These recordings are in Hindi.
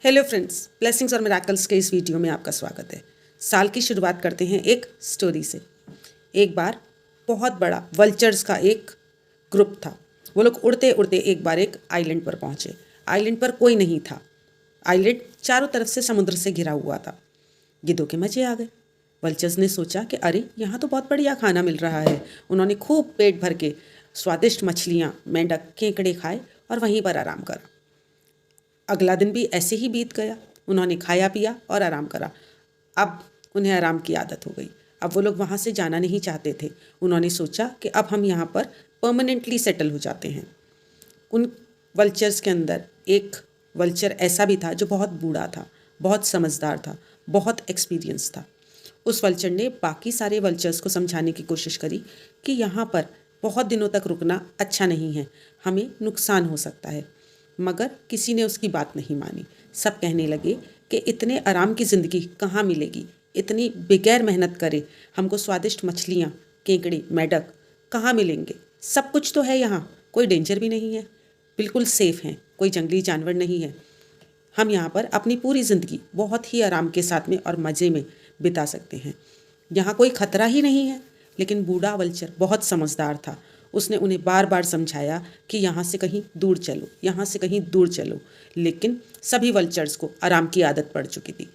हेलो फ्रेंड्स, ब्लेसिंग्स और मिराकल्स के इस वीडियो में आपका स्वागत है। साल की शुरुआत करते हैं एक स्टोरी से। एक बार बहुत बड़ा वल्चर्स का एक ग्रुप था। वो लोग उड़ते उड़ते एक बार एक आइलैंड पर पहुंचे। आइलैंड पर कोई नहीं था। आइलैंड चारों तरफ से समुद्र से घिरा हुआ था। गिद्धों के मजे आ गए। वल्चर्स ने सोचा कि अरे यहाँ तो बहुत बढ़िया खाना मिल रहा है। उन्होंने खूब पेट भर के स्वादिष्ट मछलियाँ, मेंढक, केकड़े खाए और वहीं पर आराम करा। अगला दिन भी ऐसे ही बीत गया। उन्होंने खाया पिया और आराम करा। अब उन्हें आराम की आदत हो गई। अब वो लोग वहाँ से जाना नहीं चाहते थे। उन्होंने सोचा कि अब हम यहाँ पर परमानेंटली सेटल हो जाते हैं। उन वल्चर्स के अंदर एक वल्चर ऐसा भी था जो बहुत बूढ़ा था, बहुत समझदार था, बहुत एक्सपीरियंस था। उस वल्चर ने बाकी सारे वल्चर्स को समझाने की कोशिश करी कि यहाँ पर बहुत दिनों तक रुकना अच्छा नहीं है, हमें नुकसान हो सकता है। मगर किसी ने उसकी बात नहीं मानी। सब कहने लगे कि इतने आराम की ज़िंदगी कहाँ मिलेगी, इतनी बेगैर मेहनत करे हमको स्वादिष्ट मछलियाँ, केकड़े, मेढक कहाँ मिलेंगे। सब कुछ तो है यहाँ, कोई डेंजर भी नहीं है, बिल्कुल सेफ़ हैं, कोई जंगली जानवर नहीं है। हम यहाँ पर अपनी पूरी ज़िंदगी बहुत ही आराम के साथ में और मज़े में बिता सकते हैं। यहाँ कोई खतरा ही नहीं है। लेकिन बूढ़ा वल्चर बहुत समझदार था। उसने उन्हें बार बार समझाया कि यहाँ से कहीं दूर चलो, यहाँ से कहीं दूर चलो। लेकिन सभी वल्चर्स को आराम की आदत पड़ चुकी थी।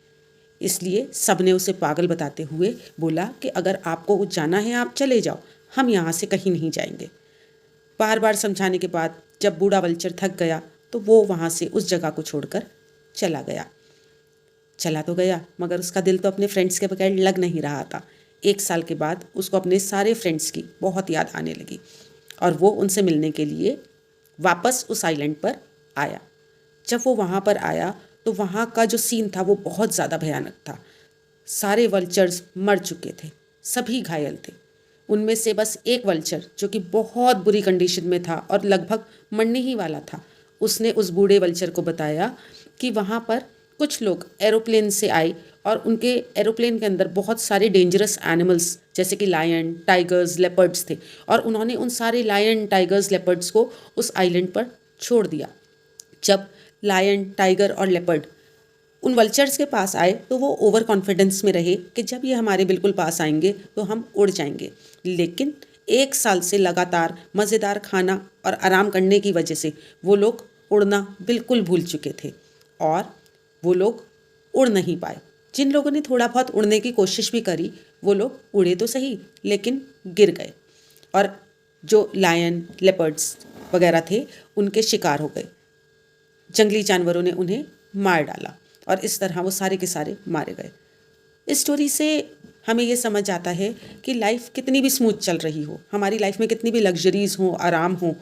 इसलिए सब ने उसे पागल बताते हुए बोला कि अगर आपको जाना है आप चले जाओ, हम यहाँ से कहीं नहीं जाएंगे। बार बार समझाने के बाद जब बूढ़ा वल्चर थक गया तो वो वहाँ से उस जगह को छोड़कर चला गया। चला तो गया मगर उसका दिल तो अपने फ्रेंड्स के बगैर लग नहीं रहा था। 1 साल के बाद उसको अपने सारे फ्रेंड्स की बहुत याद आने लगी और वो उनसे मिलने के लिए वापस उस आइलैंड पर आया। जब वो वहाँ पर आया तो वहाँ का जो सीन था वो बहुत ज़्यादा भयानक था। सारे वल्चर्स मर चुके थे, सभी घायल थे। उनमें से बस एक वल्चर जो कि बहुत बुरी कंडीशन में था और लगभग मरने ही वाला था, उसने उस बूढ़े वल्चर को बताया कि वहाँ पर कुछ लोग एरोप्लेन से आए और उनके एरोप्लेन के अंदर बहुत सारे डेंजरस एनिमल्स जैसे कि लायन, टाइगर्स, लेपर्ड्स थे और उन्होंने उन सारे लायन, टाइगर्स, लेपर्ड्स को उस आइलैंड पर छोड़ दिया। जब लायन, टाइगर और लेपर्ड उन वल्चर्स के पास आए तो वो ओवर कॉन्फिडेंस में रहे कि जब ये हमारे बिल्कुल पास आएंगे तो हम उड़ जाएंगे। लेकिन 1 साल से लगातार मज़ेदार खाना और आराम करने की वजह से वो लोग उड़ना बिल्कुल भूल चुके थे और वो लोग उड़ नहीं पाए। जिन लोगों ने थोड़ा बहुत उड़ने की कोशिश भी करी वो लोग उड़े तो सही लेकिन गिर गए और जो लायन, लेपर्ड्स वगैरह थे उनके शिकार हो गए। जंगली जानवरों ने उन्हें मार डाला और इस तरह वो सारे के सारे मारे गए। इस स्टोरी से हमें ये समझ आता है कि लाइफ कितनी भी स्मूथ चल रही हो, हमारी लाइफ में कितनी भी लग्जरीज हो, आराम हो,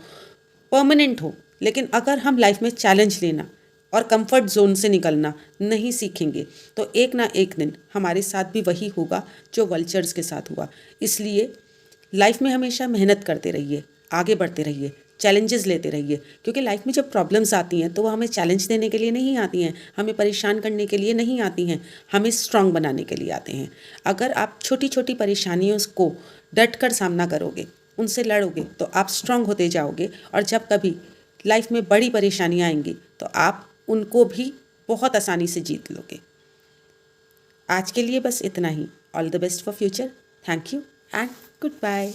परमानेंट हो, लेकिन अगर हम लाइफ में चैलेंज लेना और कंफर्ट जोन से निकलना नहीं सीखेंगे तो एक ना एक दिन हमारे साथ भी वही होगा जो वल्चर्स के साथ हुआ। इसलिए लाइफ में हमेशा मेहनत करते रहिए, आगे बढ़ते रहिए, चैलेंजेस लेते रहिए, क्योंकि लाइफ में जब प्रॉब्लम्स आती हैं तो वो हमें चैलेंज देने के लिए नहीं आती हैं, हमें परेशान करने के लिए नहीं आती हैं, हमें स्ट्रांग बनाने के लिए आते हैं। अगर आप छोटी छोटी परेशानियों को डट कर सामना करोगे, उनसे लड़ोगे तो आप स्ट्रांग होते जाओगे और जब कभी लाइफ में बड़ी परेशानियाँ आएंगी तो आप उनको भी बहुत आसानी से जीत लोगे। आज के लिए बस इतना ही। All the best for future. Thank you and good bye.